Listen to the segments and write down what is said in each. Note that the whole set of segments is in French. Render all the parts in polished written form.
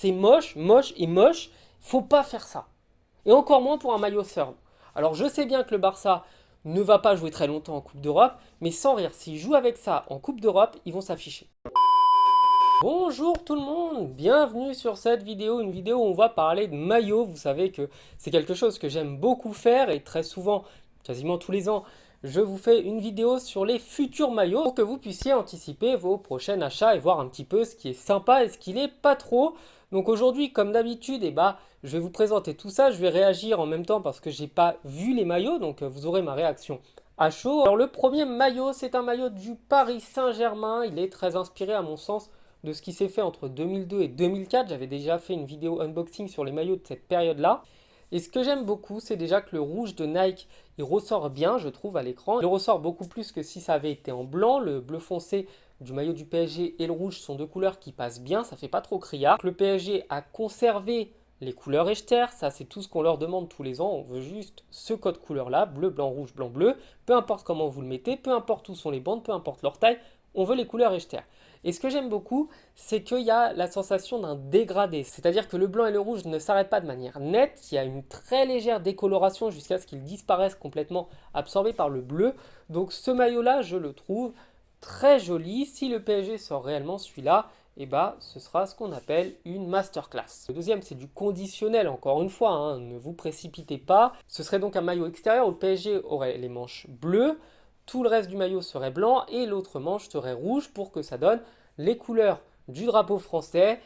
c'est moche, moche et moche. Faut pas faire ça. Et encore moins pour un maillot Thurn. Alors je sais bien que le Barça ne va pas jouer très longtemps en Coupe d'Europe, mais sans rire, s'ils jouent avec ça en Coupe d'Europe, ils vont s'afficher. Bonjour tout le monde, bienvenue sur cette vidéo, une vidéo où on va parler de maillot. Vous savez que c'est quelque chose que j'aime beaucoup faire et très souvent, quasiment tous les ans, je vous fais une vidéo sur les futurs maillots pour que vous puissiez anticiper vos prochains achats et voir un petit peu ce qui est sympa et ce qui n'est pas trop. Donc aujourd'hui, comme d'habitude, je vais vous présenter tout ça. Je vais réagir en même temps parce que j'ai pas vu les maillots, donc vous aurez ma réaction à chaud. Alors le premier maillot, c'est un maillot du Paris Saint-Germain. Il est très inspiré à mon sens de ce qui s'est fait entre 2002 et 2004. J'avais déjà fait une vidéo unboxing sur les maillots de cette période-là. Et ce que j'aime beaucoup, c'est déjà que le rouge de Nike, il ressort bien, je trouve, à l'écran. Il ressort beaucoup plus que si ça avait été en blanc. Le bleu foncé du maillot du PSG et le rouge sont deux couleurs qui passent bien, ça fait pas trop criard. Le PSG a conservé les couleurs Echter, ça c'est tout ce qu'on leur demande tous les ans, on veut juste ce code couleur-là, bleu, blanc, rouge, blanc, bleu. Peu importe comment vous le mettez, peu importe où sont les bandes, peu importe leur taille, on veut les couleurs Echter. Et ce que j'aime beaucoup, c'est qu'il y a la sensation d'un dégradé. C'est-à-dire que le blanc et le rouge ne s'arrêtent pas de manière nette. Il y a une très légère décoloration jusqu'à ce qu'ils disparaissent complètement absorbés par le bleu. Donc ce maillot-là, je le trouve très joli. Si le PSG sort réellement celui-là, ce sera ce qu'on appelle une masterclass. Le deuxième, c'est du conditionnel, encore une fois, hein, ne vous précipitez pas. Ce serait donc un maillot extérieur où le PSG aurait les manches bleues. Tout le reste du maillot serait blanc et l'autre manche serait rouge pour que ça donne les couleurs du drapeau français.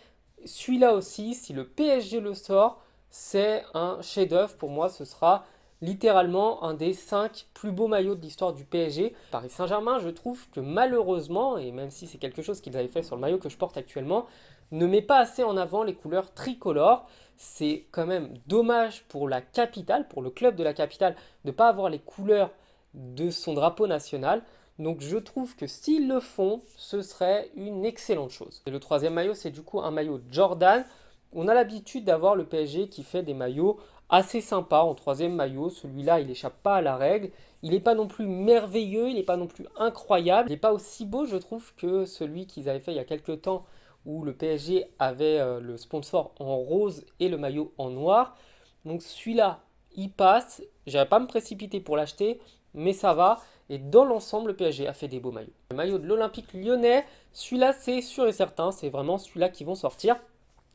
Celui-là aussi, si le PSG le sort, c'est un chef-d'œuvre. Pour moi, ce sera littéralement un des 5 plus beaux maillots de l'histoire du PSG. Paris Saint-Germain, je trouve que malheureusement, et même si c'est quelque chose qu'ils avaient fait sur le maillot que je porte actuellement, ne met pas assez en avant les couleurs tricolores. C'est quand même dommage pour la capitale, pour le club de la capitale, de ne pas avoir les couleurs de son drapeau national. Donc je trouve que s'ils le font, ce serait une excellente chose. Et le troisième maillot, c'est du coup un maillot Jordan. On a l'habitude d'avoir le PSG qui fait des maillots assez sympas en troisième maillot. Celui-là, il n'échappe pas à la règle. Il n'est pas non plus merveilleux, il n'est pas non plus incroyable. Il n'est pas aussi beau, je trouve, que celui qu'ils avaient fait il y a quelques temps où le PSG avait le sponsor en rose et le maillot en noir. Donc celui-là, il passe. Je n'irai pas me précipiter pour l'acheter, mais ça va. Et dans l'ensemble, le PSG a fait des beaux maillots. Le maillot de l'Olympique lyonnais, celui-là, c'est sûr et certain, c'est vraiment celui-là qui vont sortir.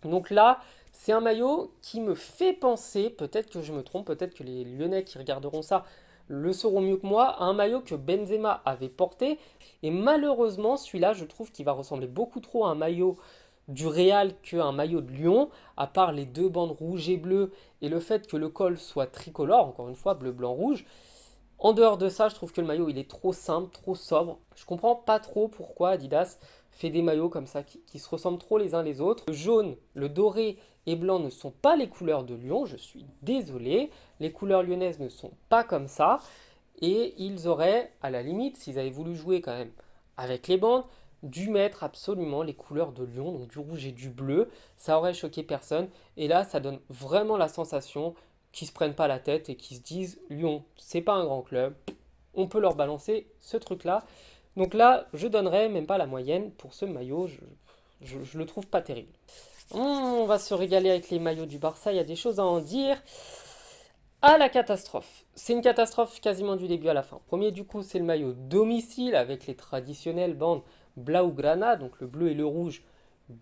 Donc là, c'est un maillot qui me fait penser, peut-être que je me trompe, peut-être que les Lyonnais qui regarderont ça le sauront mieux que moi, à un maillot que Benzema avait porté. Et malheureusement, celui-là, je trouve qu'il va ressembler beaucoup trop à un maillot du Real qu'un maillot de Lyon, à part les deux bandes rouges et bleues et le fait que le col soit tricolore, encore une fois, bleu, blanc, rouge. En dehors de ça, je trouve que le maillot il est trop simple, trop sobre. Je comprends pas trop pourquoi Adidas fait des maillots comme ça qui se ressemblent trop les uns les autres. Le jaune, le doré et blanc ne sont pas les couleurs de Lyon, je suis désolé. Les couleurs lyonnaises ne sont pas comme ça. Et ils auraient, à la limite, s'ils avaient voulu jouer quand même avec les bandes, dû mettre absolument les couleurs de Lyon, donc du rouge et du bleu. Ça aurait choqué personne. Et là, ça donne vraiment la sensation qui se prennent pas la tête et qui se disent Lyon, c'est pas un grand club, on peut leur balancer ce truc-là. Donc là, je donnerais même pas la moyenne pour ce maillot, je le trouve pas terrible. On va se régaler avec les maillots du Barça, il y a des choses à en dire. À la catastrophe. C'est une catastrophe quasiment du début à la fin. Premier du coup, c'est le maillot domicile avec les traditionnelles bandes Blaugrana, donc le bleu et le rouge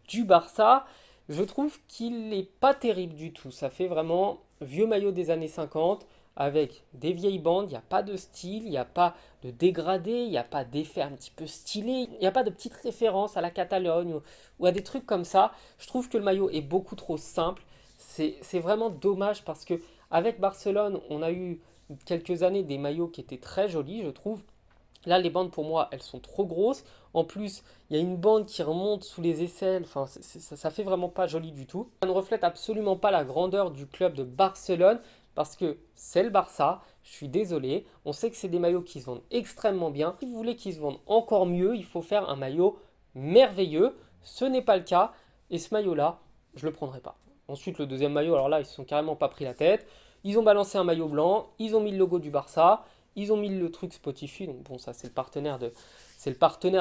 du Barça. Je trouve qu'il n'est pas terrible du tout. Ça fait vraiment vieux maillot des années 50 avec des vieilles bandes. Il n'y a pas de style, il n'y a pas de dégradé, il n'y a pas d'effet un petit peu stylé. Il n'y a pas de petites références à la Catalogne ou à des trucs comme ça. Je trouve que le maillot est beaucoup trop simple. C'est vraiment dommage parce que avec Barcelone, on a eu quelques années des maillots qui étaient très jolis, je trouve. Là, les bandes, pour moi, elles sont trop grosses. En plus, il y a une bande qui remonte sous les aisselles. Enfin, ça fait vraiment pas joli du tout. Ça ne reflète absolument pas la grandeur du club de Barcelone parce que c'est le Barça. Je suis désolé. On sait que c'est des maillots qui se vendent extrêmement bien. Si vous voulez qu'ils se vendent encore mieux, il faut faire un maillot merveilleux. Ce n'est pas le cas. Et ce maillot-là, je ne le prendrai pas. Ensuite, le deuxième maillot, alors là, ils ne se sont carrément pas pris la tête. Ils ont balancé un maillot blanc. Ils ont mis le logo du Barça. Ils ont mis le truc Spotify, donc bon, ça c'est le partenaire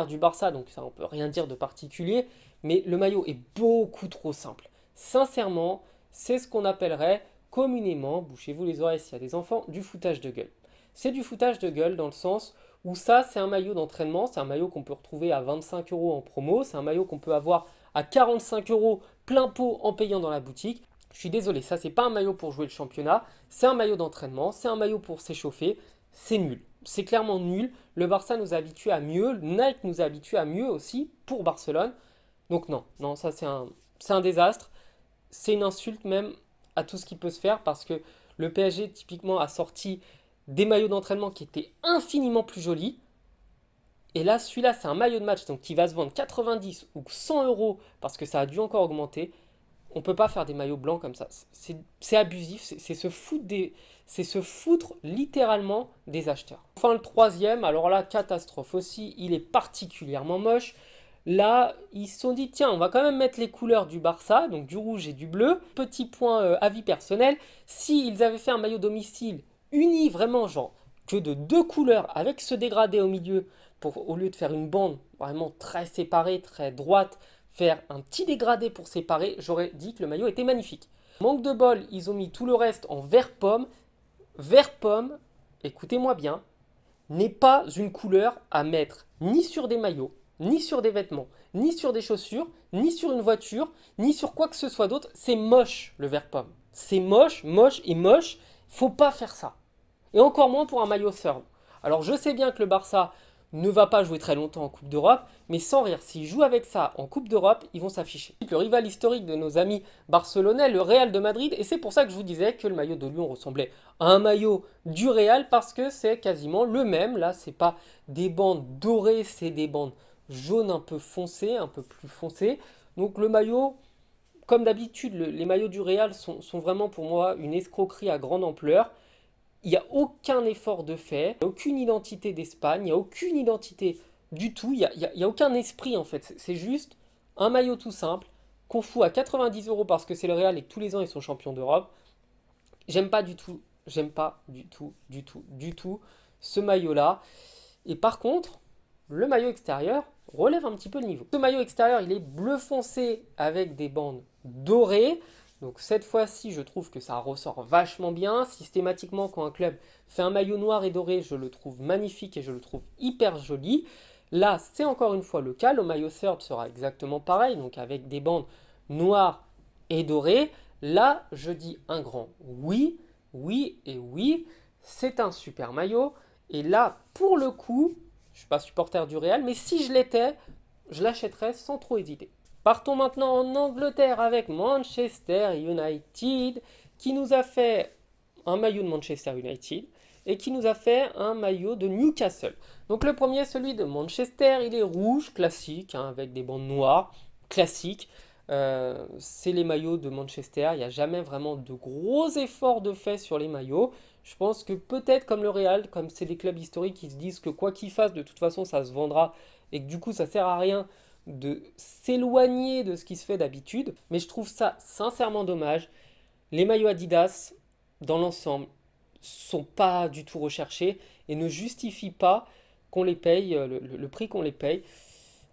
du Barça, donc ça on peut rien dire de particulier. Mais le maillot est beaucoup trop simple. Sincèrement, c'est ce qu'on appellerait communément, bouchez-vous les oreilles s'il y a des enfants, du foutage de gueule. C'est du foutage de gueule dans le sens où ça, c'est un maillot d'entraînement, c'est un maillot qu'on peut retrouver à 25 euros en promo, c'est un maillot qu'on peut avoir à 45 euros plein pot en payant dans la boutique. Je suis désolé, ça c'est pas un maillot pour jouer le championnat, c'est un maillot d'entraînement, c'est un maillot pour s'échauffer, c'est nul. C'est clairement nul. Le Barça nous a habitués à mieux, Nike nous a habitués à mieux aussi pour Barcelone. Donc non, non, ça c'est un désastre. C'est une insulte même à tout ce qui peut se faire parce que le PSG typiquement a sorti des maillots d'entraînement qui étaient infiniment plus jolis. Et là, celui-là, c'est un maillot de match donc qui va se vendre 90 ou 100 euros parce que ça a dû encore augmenter. On peut pas faire des maillots blancs comme ça. C'est abusif, c'est se foutre littéralement des acheteurs. Enfin, le troisième, alors là, catastrophe aussi, il est particulièrement moche. Là, ils se sont dit, tiens, on va quand même mettre les couleurs du Barça, donc du rouge et du bleu. Petit point avis personnel, s'ils avaient fait un maillot domicile uni vraiment, genre, que de deux couleurs avec ce dégradé au milieu, au lieu de faire une bande vraiment très séparée, très droite, faire un petit dégradé pour séparer, j'aurais dit que le maillot était magnifique. Manque de bol, ils ont mis tout le reste en vert pomme. Vert pomme, écoutez-moi bien, n'est pas une couleur à mettre ni sur des maillots, ni sur des vêtements, ni sur des chaussures, ni sur une voiture, ni sur quoi que ce soit d'autre. C'est moche le vert pomme. C'est moche, moche et moche. Faut pas faire ça. Et encore moins pour un maillot Thurn. Alors je sais bien que le Barça ne va pas jouer très longtemps en Coupe d'Europe, mais sans rire, s'ils jouent avec ça en Coupe d'Europe, ils vont s'afficher. Le rival historique de nos amis barcelonais, le Real de Madrid, et c'est pour ça que je vous disais que le maillot de Lyon ressemblait à un maillot du Real, parce que c'est quasiment le même. Là, c'est pas des bandes dorées, c'est des bandes jaunes un peu foncées, un peu plus foncées. Donc le maillot, comme d'habitude, les maillots du Real sont vraiment pour moi une escroquerie à grande ampleur. Il n'y a aucun effort de fait, il n'y a aucune identité d'Espagne, il n'y a aucune identité du tout, il y a aucun esprit en fait. C'est juste un maillot tout simple qu'on fout à 90 euros parce que c'est le Real et que tous les ans ils sont champions d'Europe. J'aime pas du tout, j'aime pas du tout ce maillot-là. Et par contre, le maillot extérieur relève un petit peu le niveau. Ce maillot extérieur, il est bleu foncé avec des bandes dorées. Donc cette fois-ci, je trouve que ça ressort vachement bien. Systématiquement, quand un club fait un maillot noir et doré, je le trouve magnifique et je le trouve hyper joli. Là, c'est encore une fois le cas. Le maillot third sera exactement pareil, donc avec des bandes noires et dorées. Là, je dis un grand oui, oui et oui. C'est un super maillot. Et là, pour le coup, je ne suis pas supporter du Real, mais si je l'étais, je l'achèterais sans trop hésiter. Partons maintenant en Angleterre avec Manchester United, qui nous a fait un maillot de Manchester United et qui nous a fait un maillot de Newcastle. Donc le premier, celui de Manchester, il est rouge, classique, hein, avec des bandes noires, classique. C'est les maillots de Manchester, il n'y a jamais vraiment de gros efforts de fait sur les maillots. Je pense que peut-être comme le Real, comme c'est des clubs historiques qui se disent que quoi qu'ils fassent, de toute façon ça se vendra et que du coup ça sert à rien de s'éloigner de ce qui se fait d'habitude. Mais je trouve ça sincèrement dommage. Les maillots Adidas, dans l'ensemble, sont pas du tout recherchés et ne justifient pas qu'on les paye, le prix qu'on les paye.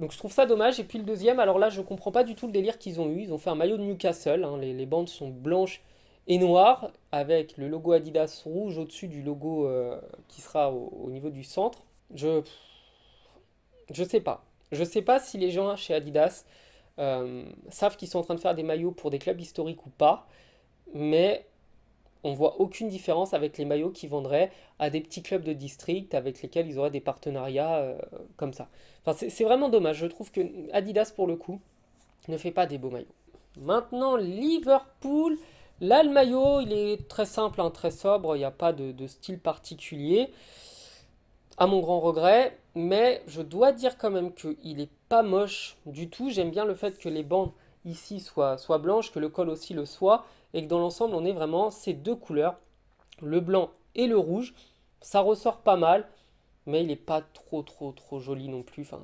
Donc je trouve ça dommage. Et puis le deuxième, alors là je comprends pas du tout le délire qu'ils ont eu. Ils ont fait un maillot de Newcastle, hein. Les bandes sont blanches et noires avec le logo Adidas rouge au-dessus du logo qui sera au niveau du centre. Je sais pas. Je sais pas si les gens chez Adidas savent qu'ils sont en train de faire des maillots pour des clubs historiques ou pas, mais on voit aucune différence avec les maillots qu'ils vendraient à des petits clubs de district avec lesquels ils auraient des partenariats comme ça. Enfin, c'est vraiment dommage. Je trouve que Adidas, pour le coup, ne fait pas des beaux maillots. Maintenant, Liverpool. Là, le maillot, il est très simple, hein, très sobre. Il n'y a pas de style particulier, à mon grand regret. Mais je dois dire quand même qu'il n'est pas moche du tout. J'aime bien le fait que les bandes ici soient blanches, que le col aussi le soit, et que dans l'ensemble, on ait vraiment ces deux couleurs, le blanc et le rouge. Ça ressort pas mal, mais il n'est pas trop joli non plus. Enfin,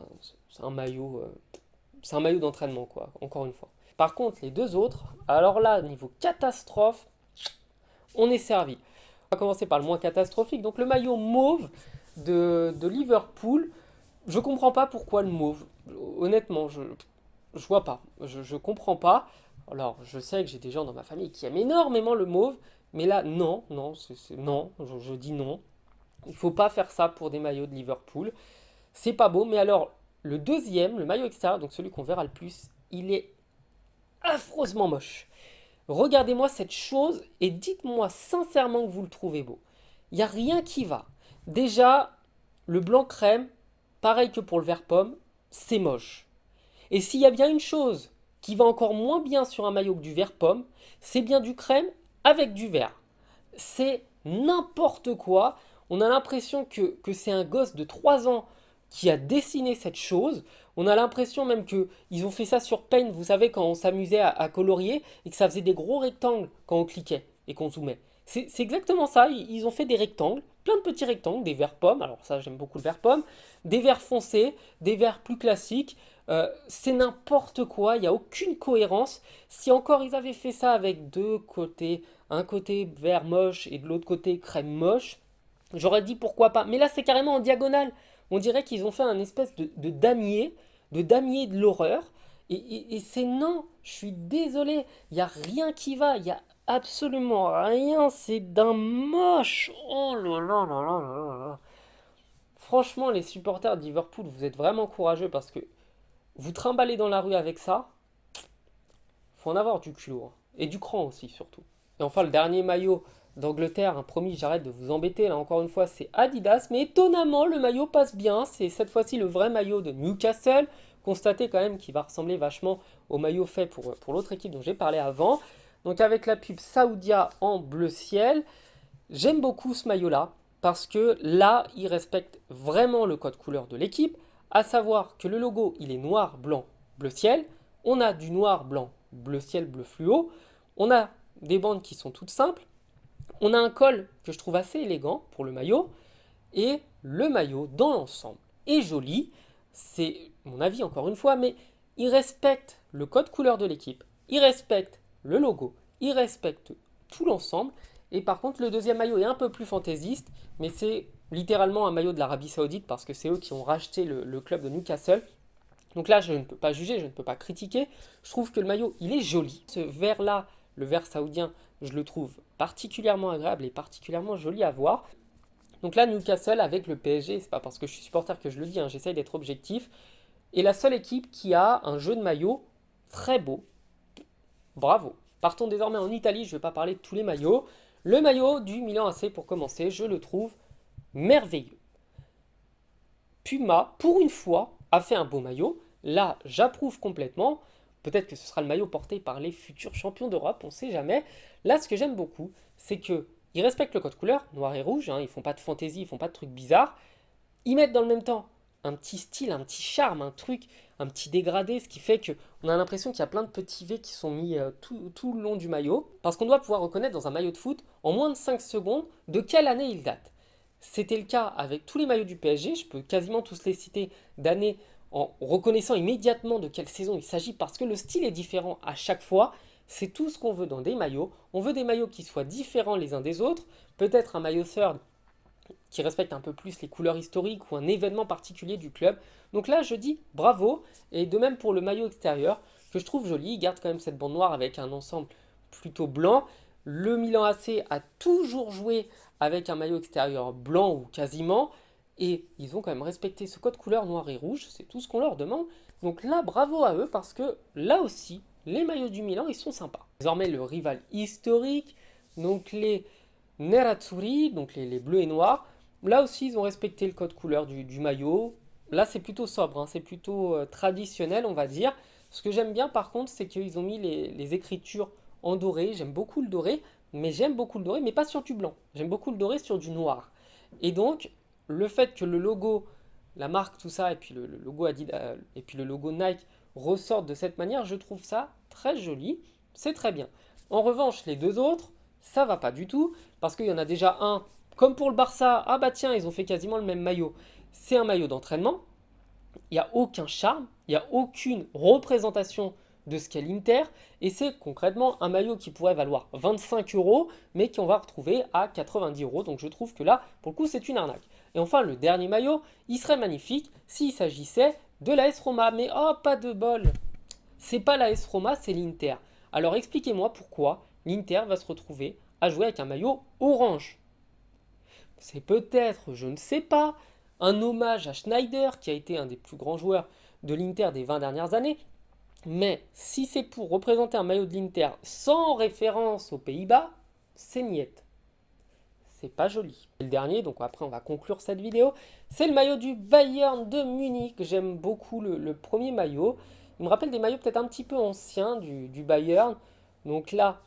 c'est un maillot d'entraînement, quoi, encore une fois. Par contre, les deux autres, alors là, niveau catastrophe, on est servi. On va commencer par le moins catastrophique. Donc le maillot mauve de Liverpool, je comprends pas pourquoi le mauve. Honnêtement, je vois pas. Je comprends pas. Alors, je sais que j'ai des gens dans ma famille qui aiment énormément le mauve, mais là, non, non, non, je dis non. Il ne faut pas faire ça pour des maillots de Liverpool. C'est pas beau, mais alors, le deuxième, le maillot extérieur, donc celui qu'on verra le plus, il est affreusement moche. Regardez-moi cette chose et dites-moi sincèrement que vous le trouvez beau. Il n'y a rien qui va. Déjà, le blanc crème, pareil que pour le vert pomme, c'est moche. Et s'il y a bien une chose qui va encore moins bien sur un maillot que du vert pomme, c'est bien du crème avec du vert. C'est n'importe quoi. On a l'impression que c'est un gosse de 3 ans qui a dessiné cette chose. On a l'impression même qu'ils ont fait ça sur Paint, vous savez, quand on s'amusait à colorier et que ça faisait des gros rectangles quand on cliquait et qu'on zoomait. C'est exactement ça, ils ont fait des rectangles, plein de petits rectangles, des verts pommes, alors ça j'aime beaucoup le vert pomme, des verts foncés, des verts plus classiques. C'est n'importe quoi, il n'y a aucune cohérence. Si encore ils avaient fait ça avec deux côtés, un côté vert moche et de l'autre côté crème moche, j'aurais dit pourquoi pas. Mais là c'est carrément en diagonale. On dirait qu'ils ont fait un espèce de damier de l'horreur. Et c'est non, je suis désolé, il n'y a rien qui va, il n'y a absolument rien, c'est d'un moche. Oh là là là là là là. Franchement, les supporters de Liverpool, vous êtes vraiment courageux parce que vous trimballez dans la rue avec ça, faut en avoir du culot, hein. Et du cran aussi, surtout. Et enfin, le dernier maillot d'Angleterre, hein, promis, j'arrête de vous embêter, là encore une fois, c'est Adidas. Mais étonnamment, le maillot passe bien. C'est cette fois-ci le vrai maillot de Newcastle. Constatez quand même qu'il va ressembler vachement au maillot fait pour l'autre équipe dont j'ai parlé avant. Donc avec la pub Saoudia en bleu ciel. J'aime beaucoup ce maillot-là parce que là, il respecte vraiment le code couleur de l'équipe, à savoir que le logo, il est noir, blanc, bleu ciel. On a du noir, blanc, bleu ciel, bleu fluo. On a des bandes qui sont toutes simples. On a un col que je trouve assez élégant pour le maillot. Et le maillot, dans l'ensemble, est joli. C'est mon avis encore une fois, mais il respecte le code couleur de l'équipe. Il respecte le logo. Il respecte tout l'ensemble. Et par contre, le deuxième maillot est un peu plus fantaisiste, mais c'est littéralement un maillot de l'Arabie Saoudite parce que c'est eux qui ont racheté le club de Newcastle. Donc là, je ne peux pas juger, je ne peux pas critiquer. Je trouve que le maillot, il est joli. Ce vert-là, le vert saoudien, je le trouve particulièrement agréable et particulièrement joli à voir. Donc là, Newcastle avec le PSG, c'est pas parce que je suis supporter que je le dis, hein, j'essaye d'être objectif, est la seule équipe qui a un jeu de maillot très beau. Bravo. Partons désormais en Italie, je ne vais pas parler de tous les maillots. Le maillot du Milan AC pour commencer, je le trouve merveilleux. Puma, pour une fois, a fait un beau maillot. Là, j'approuve complètement. Peut-être que ce sera le maillot porté par les futurs champions d'Europe, on ne sait jamais. Là, ce que j'aime beaucoup, c'est que ils respectent le code couleur, noir et rouge, hein, ils font pas de fantaisie, ils font pas de trucs bizarres. Ils mettent dans le même temps un petit style, un petit charme, un truc, un petit dégradé, ce qui fait que on a l'impression qu'il y a plein de petits V qui sont mis tout le long du maillot, parce qu'on doit pouvoir reconnaître dans un maillot de foot, en moins de 5 secondes, de quelle année il date. C'était le cas avec tous les maillots du PSG, je peux quasiment tous les citer d'année en reconnaissant immédiatement de quelle saison il s'agit, parce que le style est différent à chaque fois. C'est tout ce qu'on veut dans des maillots. On veut des maillots qui soient différents les uns des autres, peut-être un maillot third qui respecte un peu plus les couleurs historiques ou un événement particulier du club. Donc là, je dis bravo. Et de même pour le maillot extérieur, que je trouve joli. Il garde quand même cette bande noire avec un ensemble plutôt blanc. Le Milan AC a toujours joué avec un maillot extérieur blanc ou quasiment. Et ils ont quand même respecté ce code couleur noir et rouge. C'est tout ce qu'on leur demande. Donc là, bravo à eux parce que là aussi, les maillots du Milan, ils sont sympas. Désormais, le rival historique, donc les Nerazzurri, donc les bleus et noirs. Là aussi, ils ont respecté le code couleur du maillot. Là, c'est plutôt sobre, hein, c'est plutôt traditionnel, on va dire. Ce que j'aime bien, par contre, c'est qu'ils ont mis les écritures en doré. J'aime beaucoup le doré, mais pas sur du blanc. J'aime beaucoup le doré sur du noir. Et donc, le fait que le logo, la marque, tout ça, et puis le logo Adidas, et puis le logo Nike ressortent de cette manière, je trouve ça très joli. C'est très bien. En revanche, les deux autres, ça va pas du tout, parce qu'il y en a déjà un, comme pour le Barça, ah bah tiens, ils ont fait quasiment le même maillot. C'est un maillot d'entraînement, il n'y a aucun charme, il n'y a aucune représentation de ce qu'est l'Inter, et c'est concrètement un maillot qui pourrait valoir 25 euros, mais qu'on va retrouver à 90 euros. Donc je trouve que là, pour le coup, c'est une arnaque. Et enfin, le dernier maillot, il serait magnifique s'il s'agissait de l'AS Roma. Mais oh, pas de bol, c'est pas l'AS Roma, c'est l'Inter. Alors expliquez-moi pourquoi l'Inter va se retrouver à jouer avec un maillot orange. C'est peut-être, je ne sais pas, un hommage à Schneider, qui a été un des plus grands joueurs de l'Inter des 20 dernières années. Mais si c'est pour représenter un maillot de l'Inter sans référence aux Pays-Bas, c'est niette. C'est pas joli. Et le dernier, donc après on va conclure cette vidéo, c'est le maillot du Bayern de Munich. J'aime beaucoup le premier maillot. Il me rappelle des maillots peut-être un petit peu anciens du Bayern. Donc là,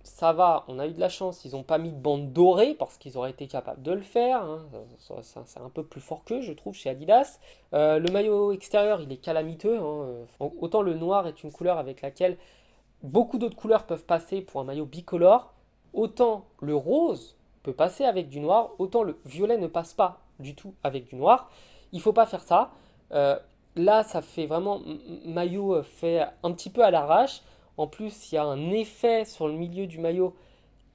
ça va, on a eu de la chance, ils n'ont pas mis de bande dorée parce qu'ils auraient été capables de le faire, hein. C'est un peu plus fort qu'eux, je trouve, chez Adidas. Le maillot extérieur, il est calamiteux, hein. Autant le noir est une couleur avec laquelle beaucoup d'autres couleurs peuvent passer pour un maillot bicolore, autant le rose peut passer avec du noir, autant le violet ne passe pas du tout avec du noir. Il ne faut pas faire ça. Euh, Là, ça fait vraiment maillot fait un petit peu à l'arrache. En plus, il y a un effet sur le milieu du maillot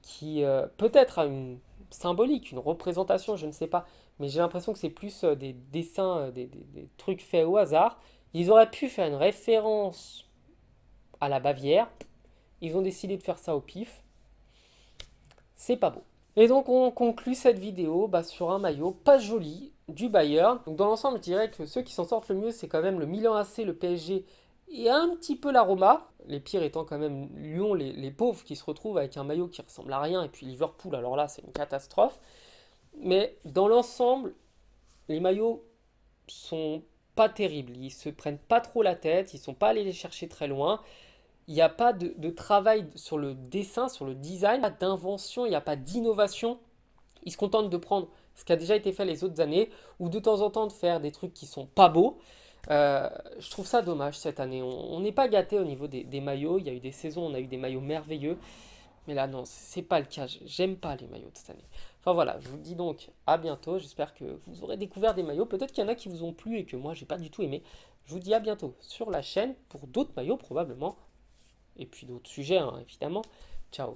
qui peut-être a une symbolique, une représentation, je ne sais pas. Mais j'ai l'impression que c'est plus des dessins, des trucs faits au hasard. Ils auraient pu faire une référence à la Bavière. Ils ont décidé de faire ça au pif. C'est pas beau. Et donc on conclut cette vidéo sur un maillot pas joli du Bayern. Donc dans l'ensemble, je dirais que ceux qui s'en sortent le mieux, c'est quand même le Milan AC, le PSG et un petit peu la Roma. Les pires étant quand même Lyon, les pauvres qui se retrouvent avec un maillot qui ressemble à rien. Et puis Liverpool, alors là, c'est une catastrophe. Mais dans l'ensemble, les maillots sont pas terribles. Ils se prennent pas trop la tête. Ils sont pas allés les chercher très loin. Il n'y a pas de travail sur le dessin, sur le design, pas d'invention, il n'y a pas d'innovation. Ils se contentent de prendre ce qui a déjà été fait les autres années, ou de temps en temps de faire des trucs qui sont pas beaux. Je trouve ça dommage cette année. On n'est pas gâté au niveau des maillots. Il y a eu des saisons, on a eu des maillots merveilleux. Mais là, non, c'est pas le cas. J'aime pas les maillots de cette année. Enfin voilà, je vous dis donc à bientôt. J'espère que vous aurez découvert des maillots. Peut-être qu'il y en a qui vous ont plu et que moi, j'ai pas du tout aimé. Je vous dis à bientôt sur la chaîne pour d'autres maillots probablement. Et puis d'autres sujets, hein, évidemment. Ciao.